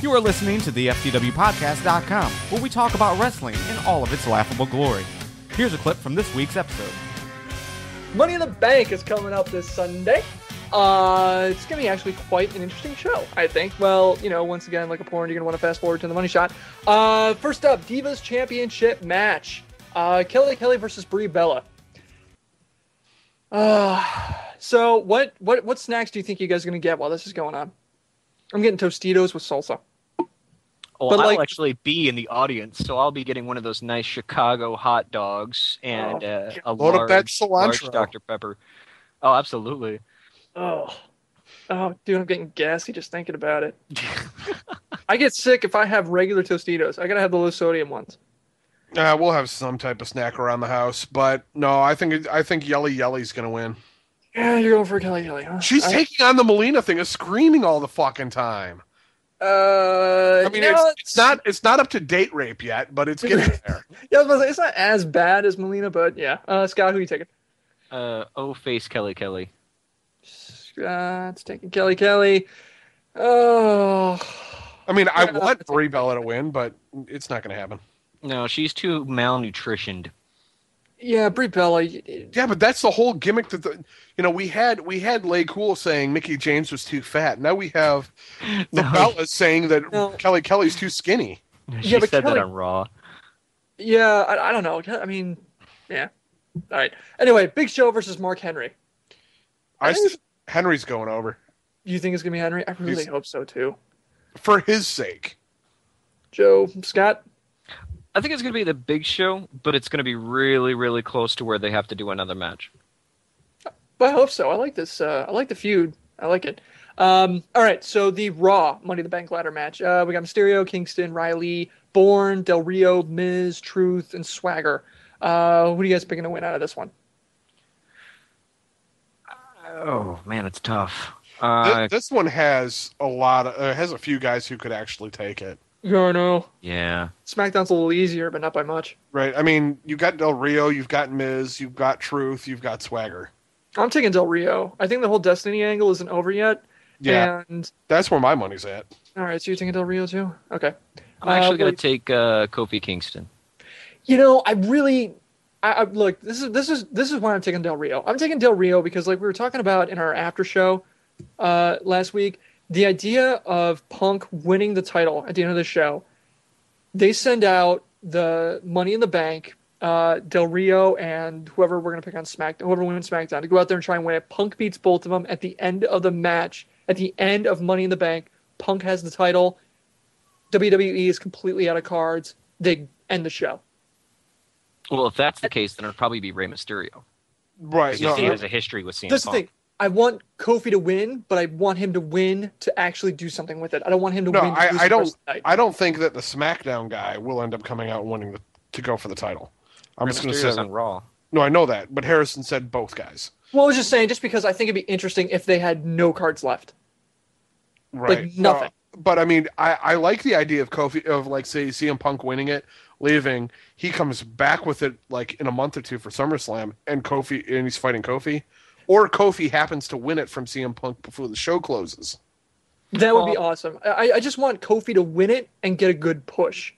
You are listening to the FTWpodcast.com, where we talk about wrestling in all of its laughable glory. Here's a clip from this week's episode. Money in the Bank is coming up this Sunday. It's going to be actually quite an interesting show, I think. Well, you know, once again, like a porn, you're going to want to fast forward to the money shot. First up, Divas Championship match. Kelly versus Brie Bella. So what snacks do you think you guys are going to get while this is going on? I'm getting Tostitos with salsa. Well, I'll actually be in the audience, so I'll be getting one of those nice Chicago hot dogs and a large Dr. Pepper. Oh, absolutely. Oh, dude, I'm getting gassy just thinking about it. I get sick if I have regular Tostitos. I gotta have the low sodium ones. We'll have some type of snack around the house, but no, I think Yelly Yelly's gonna win. Yeah, you're going for Kelly, huh? She's taking on the Melina thing, is screaming all the fucking time. I mean, it's not up to date rape yet, but it's getting there. Yeah, I was about to say, it's not as bad as Melina, but yeah. Scott, who are you taking? Face Kelly. Scott's taking Kelly. Oh. I mean, I want Brie Bella to win, but it's not going to happen. No, she's too malnutritioned. Yeah, Brie Bella. Yeah, but that's the whole gimmick that we had Lay Cool saying Mickie James was too fat. Now we have the Bellas saying that Kelly's too skinny. She said that on Raw. Yeah, I don't know. I mean, yeah. All right. Anyway, Big Show versus Mark Henry. Henry's going over. You think it's gonna be Henry? I really hope so too. For his sake. Joe, Scott. I think it's going to be the Big Show, but it's going to be really, really close to where they have to do another match. But I hope so. I like this. I like the feud. I like it. All right, so the Raw Money in the Bank ladder match. We got Mysterio, Kingston, Riley, Bourne, Del Rio, Miz, Truth, and Swagger. Who do you guys picking to win out of this one? Oh, man, it's tough. This one has a few guys who could actually take it. Oh, no. Yeah. SmackDown's a little easier, but not by much. Right. I mean, you've got Del Rio, you've got Miz, you've got Truth, you've got Swagger. I'm taking Del Rio. I think the whole Destiny angle isn't over yet. Yeah. And that's where my money's at. All right, so you're taking Del Rio too? Okay. I'm actually going to take Kofi Kingston. You know, I look, this is why I'm taking Del Rio. I'm taking Del Rio because, like we were talking about in our after show last week, the idea of Punk winning the title at the end of the show, they send out the Money in the Bank, Del Rio and whoever we're going to pick on SmackDown, whoever wins SmackDown, to go out there and try and win it. Punk beats both of them at the end of the match. At the end of Money in the Bank, Punk has the title. WWE is completely out of cards. They end the show. Well, if that's the case, then it'd probably be Rey Mysterio. Right. Because he has a history with CM Punk. That's the thing. I want Kofi to win, but I want him to win to actually do something with it. I don't want him to win. I don't think that the SmackDown guy will end up coming out and winning to go for the title. I'm just going to say on Raw. No, I know that, but Harrison said both guys. Well, I was just saying, just because I think it'd be interesting if they had no cards left. Right. Like nothing. But I mean, I like the idea of Kofi, of like, say, CM Punk winning it, leaving. He comes back with it like in a month or two for SummerSlam, and he's fighting Kofi. Or Kofi happens to win it from CM Punk before the show closes. That would be awesome. I just want Kofi to win it and get a good push.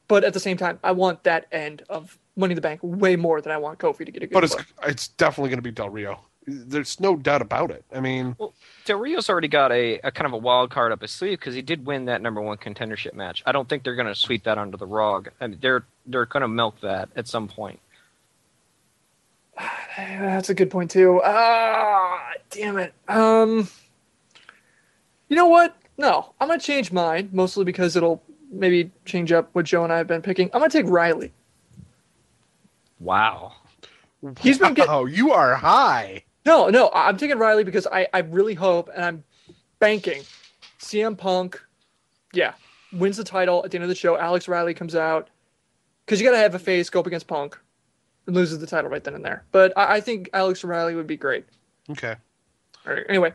But at the same time, I want that end of Money in the Bank way more than I want Kofi to get a good push. But it's definitely going to be Del Rio. There's no doubt about it. I mean... Well, Del Rio's already got a kind of a wild card up his sleeve because he did win that number one contendership match. I don't think they're going to sweep that under the rug. I mean, they're going to milk that at some point. That's a good point too. Damn it. You know what? No, I'm gonna change mine mostly because it'll maybe change up what Joe and I have been picking. I'm gonna take Riley. Wow. He's been getting. You are high. No, I'm taking Riley because I really hope, and I'm banking, CM Punk, wins the title at the end of the show. Alex Riley comes out because you gotta have a face go up against Punk. And loses the title right then and there. But I think Alex Riley would be great. Okay. All right. Anyway,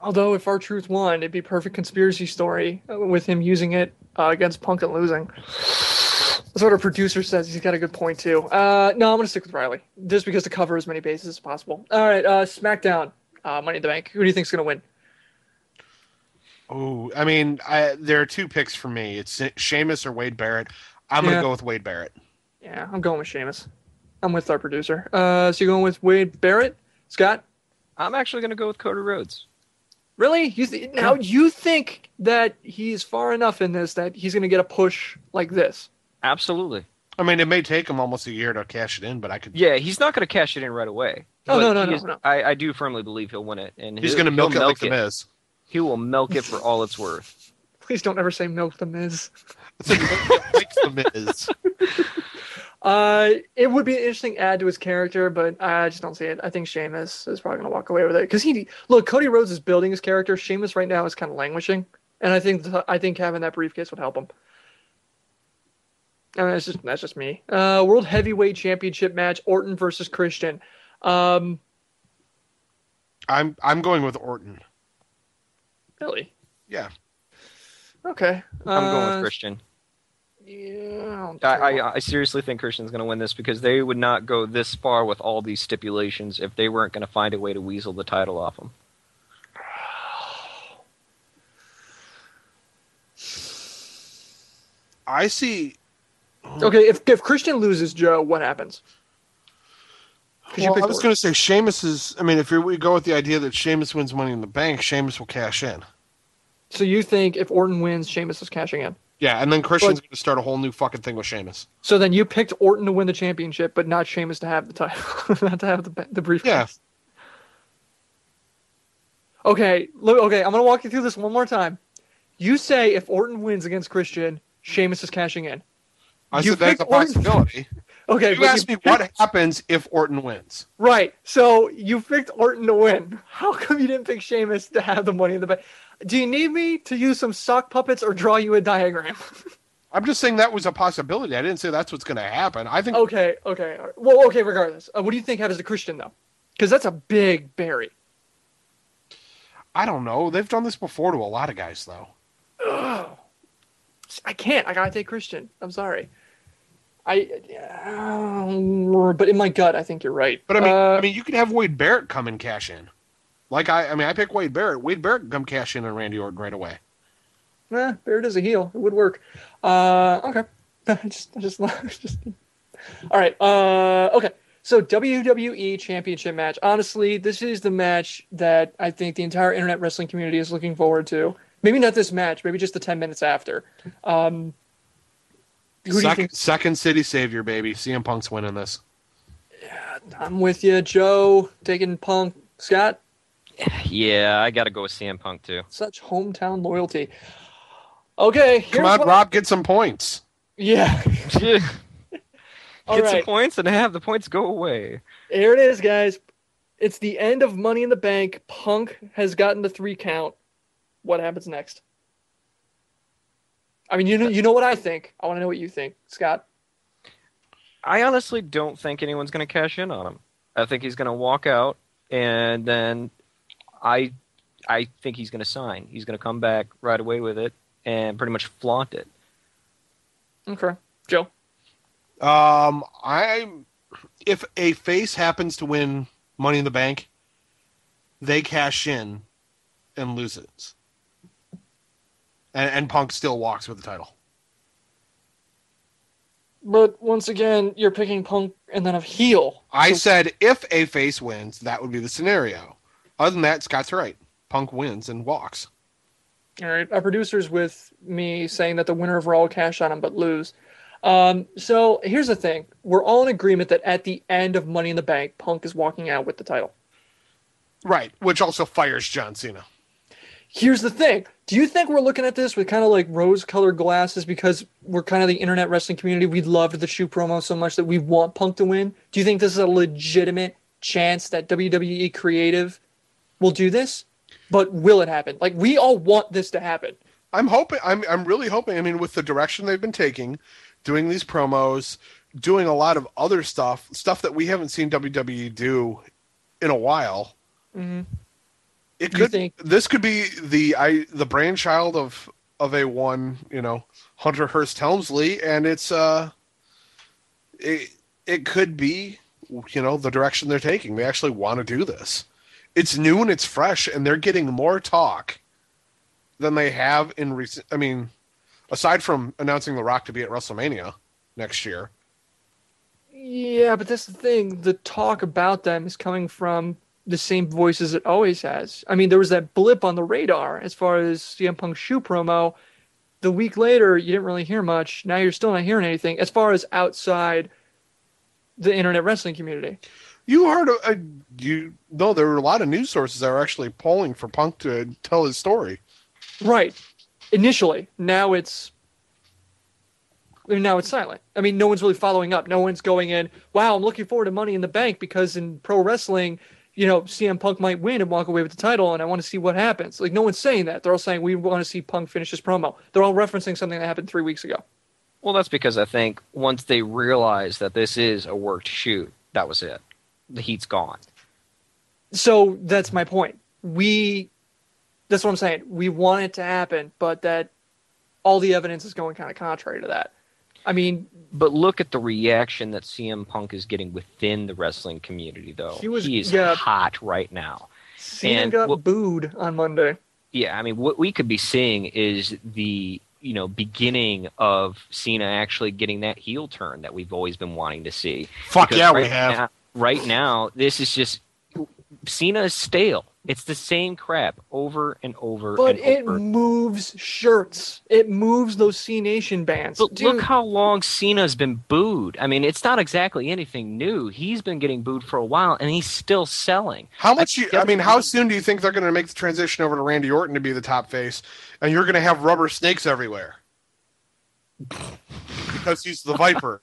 although if R-Truth won, it'd be a perfect conspiracy story with him using it against Punk and losing. That's what our producer says. He's got a good point too. No, I'm going to stick with Riley just because to cover as many bases as possible. All right. SmackDown, Money in the Bank. Who do you think's going to win? Oh, I mean, there are two picks for me. It's Sheamus or Wade Barrett. I'm going to go with Wade Barrett. Yeah, I'm going with Sheamus. I'm with our producer. So you're going with Wade Barrett? Scott? I'm actually going to go with Cody Rhodes. Really? Now you think that he's far enough in this that he's going to get a push like this? Absolutely. I mean, it may take him almost a year to cash it in, but I could... Yeah, he's not going to cash it in right away. Oh, no. I do firmly believe he'll win it. And he's going to milk it like The Miz. He will milk it for all it's worth. Please don't ever say milk The Miz. Like The Miz. It would be an interesting add to his character, but I just don't see it. I think Sheamus is probably going to walk away with it. Because Cody Rhodes is building his character. Sheamus right now is kind of languishing. And I think having that briefcase would help him. I mean, that's just me. World Heavyweight Championship match: Orton versus Christian. I'm going with Orton. Really? Yeah. Okay. I'm going with Christian. Yeah. I seriously think Christian's going to win this because they would not go this far with all these stipulations if they weren't going to find a way to weasel the title off him. I see. Okay, if Christian loses, Joe, what happens? Well, I was going to say Sheamus is... I mean, if we go with the idea that Sheamus wins Money in the Bank, Sheamus will cash in. So you think if Orton wins, Sheamus is cashing in? Yeah, and then Christian's going to start a whole new fucking thing with Sheamus. So then you picked Orton to win the championship, but not Sheamus to have the title, not to have the briefcase. Yeah. Okay, I'm going to walk you through this one more time. You say if Orton wins against Christian, Sheamus is cashing in. I said that's a possibility. Okay, you asked me what happens if Orton wins. Right. So you picked Orton to win. How come you didn't pick Sheamus to have the Money in the Bank? Do you need me to use some sock puppets or draw you a diagram? I'm just saying that was a possibility. I didn't say that's what's going to happen. I think. Okay. Well, okay. Regardless, what do you think happens to Christian though? Because that's a big berry. I don't know. They've done this before to a lot of guys though. Ugh. I can't. I gotta take Christian. I'm sorry. But in my gut, I think you're right. But I mean, you could have Wade Barrett come and cash in. Like I pick Wade Barrett. Wade Barrett can come cash in on Randy Orton right away. Barrett is a heel. It would work. Okay. just all right. Okay. So WWE Championship match. Honestly, this is the match that I think the entire internet wrestling community is looking forward to. Maybe not this match. Maybe just the 10 minutes after. Second City Savior, baby. CM Punk's winning this. Yeah, I'm with you, Joe. Taking Punk. Scott? Yeah, I got to go with CM Punk too. Such hometown loyalty. Okay. Come on, Rob, get some points. Yeah. Get some points and have the points go away. Here it is, guys. It's the end of Money in the Bank. Punk has gotten the 3 count. What happens next? I mean, you know what I think. I want to know what you think, Scott. I honestly don't think anyone's going to cash in on him. I think he's going to walk out, and then I think he's going to sign. He's going to come back right away with it and pretty much flaunt it. Okay, Joe. If a face happens to win Money in the Bank, they cash in and loses. And Punk still walks with the title. But once again, you're picking Punk and then a heel. I said if a face wins, that would be the scenario. Other than that, Scott's right. Punk wins and walks. All right. Our producer's with me saying that the winner of Raw will cash on him but lose. So here's the thing. We're all in agreement that at the end of Money in the Bank, Punk is walking out with the title. Right, which also fires John Cena. Here's the thing. Do you think we're looking at this with kind of like rose-colored glasses because we're kind of the internet wrestling community? We loved the shoe promo so much that we want Punk to win. Do you think this is a legitimate chance that WWE Creative will do this? But will it happen? Like, we all want this to happen. I'm hoping. I'm really hoping. I mean, with the direction they've been taking, doing these promos, doing a lot of other stuff that we haven't seen WWE do in a while. Mm-hmm. This could be the brainchild of a one, Hunter Hearst Helmsley, and it could be, the direction they're taking. They actually want to do this. It's new and it's fresh, and they're getting more talk than they have in recent. I mean, aside from announcing The Rock to be at WrestleMania next year. Yeah, but that's the thing. The talk about them is coming from the same voices it always has. I mean, there was that blip on the radar as far as CM Punk's shoe promo. The week later, you didn't really hear much. Now you're still not hearing anything as far as outside the internet wrestling community. You heard, there were a lot of news sources that were actually polling for Punk to tell his story. Right. Initially. Now it's silent. I mean, no one's really following up. No one's going in, wow, I'm looking forward to Money in the Bank because in pro wrestling, CM Punk might win and walk away with the title, and I want to see what happens. Like, no one's saying that. They're all saying, we want to see Punk finish his promo. They're all referencing something that happened 3 weeks ago. Well, that's because I think once they realize that this is a worked shoot, that was it. The heat's gone. So that's my point. That's what I'm saying. We want it to happen, but that all the evidence is going kind of contrary to that. I mean, but look at the reaction that CM Punk is getting within the wrestling community, though. He is hot right now. CM got booed on Monday. Yeah, I mean, what we could be seeing is the beginning of Cena actually getting that heel turn that we've always been wanting to see. Fuck because yeah, we have. Right now, this is just Cena is stale. It's the same crap over and over but and over. But it moves shirts. It moves those C Nation bands. But look how long Cena's been booed. I mean, it's not exactly anything new. He's been getting booed for a while, and he's still selling. How soon do you think they're going to make the transition over to Randy Orton to be the top face, and you're going to have rubber snakes everywhere? Because he's the Viper.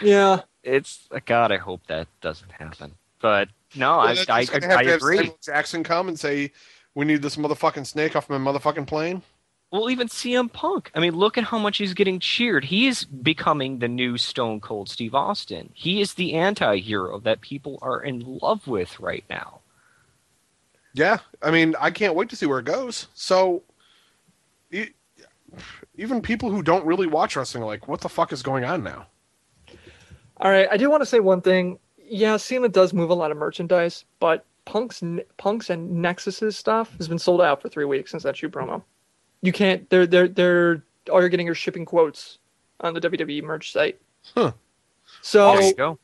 Yeah. God, I hope that doesn't happen. But no, I agree. Samuel Jackson come and say, "We need this motherfucking snake off my motherfucking plane." Well, even CM Punk. I mean, look at how much he's getting cheered. He is becoming the new Stone Cold Steve Austin. He is the anti-hero that people are in love with right now. Yeah, I mean, I can't wait to see where it goes. So, even people who don't really watch wrestling are like, what the fuck is going on now? All right, I do want to say one thing. Yeah, Cena does move a lot of merchandise, but Punk's and Nexus's stuff has been sold out for 3 weeks since that shoe promo. You can't. They're all you're getting are shipping quotes on the WWE merch site. Huh. So there you go.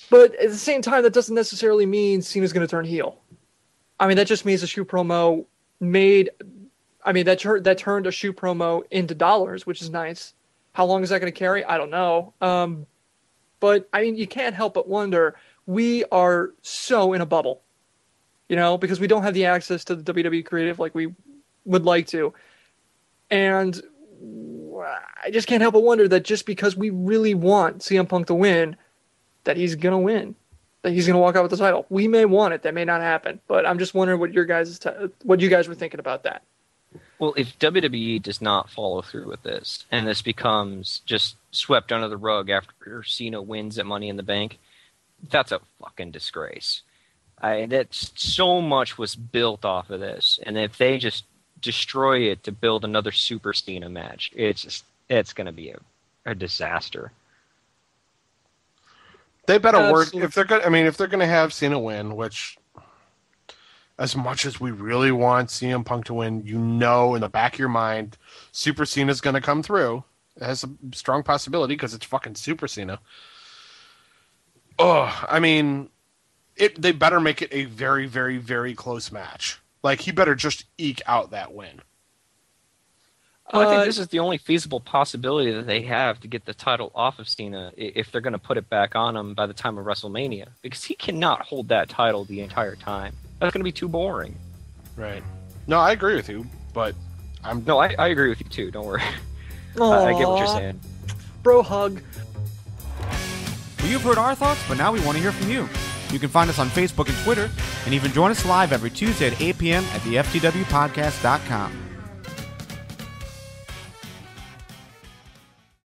But at the same time, that doesn't necessarily mean Cena's going to turn heel. I mean, that just means the shoe promo that turned a shoe promo into dollars, which is nice. How long is that going to carry? I don't know. But, I mean, you can't help but wonder, we are so in a bubble, because we don't have the access to the WWE creative like we would like to. And I just can't help but wonder that just because we really want CM Punk to win, that he's going to win, that he's going to walk out with the title. We may want it. That may not happen. But I'm just wondering what you guys were thinking about that. Well, if WWE does not follow through with this, and this becomes just swept under the rug after Cena wins at Money in the Bank, that's a fucking disgrace. So much was built off of this, and if they just destroy it to build another Super Cena match, it's going to be a disaster. They better work if they're going. I mean, if they're going to have Cena win, which, as much as we really want CM Punk to win, in the back of your mind, Super Cena's going to come through. It has a strong possibility because it's fucking Super Cena. Oh, I mean, they better make it a very, very, very close match. Like, he better just eke out that win. Well, I think this is the only feasible possibility that they have to get the title off of Cena if they're going to put it back on him by the time of WrestleMania. Because he cannot hold that title the entire time. That's going to be too boring. Right. No, I agree with you, but No, I agree with you too, don't worry. I get what you're saying. Bro hug. Well, you've heard our thoughts, but now we want to hear from you. You can find us on Facebook and Twitter, and even join us live every Tuesday at 8 p.m. at theftwpodcast.com.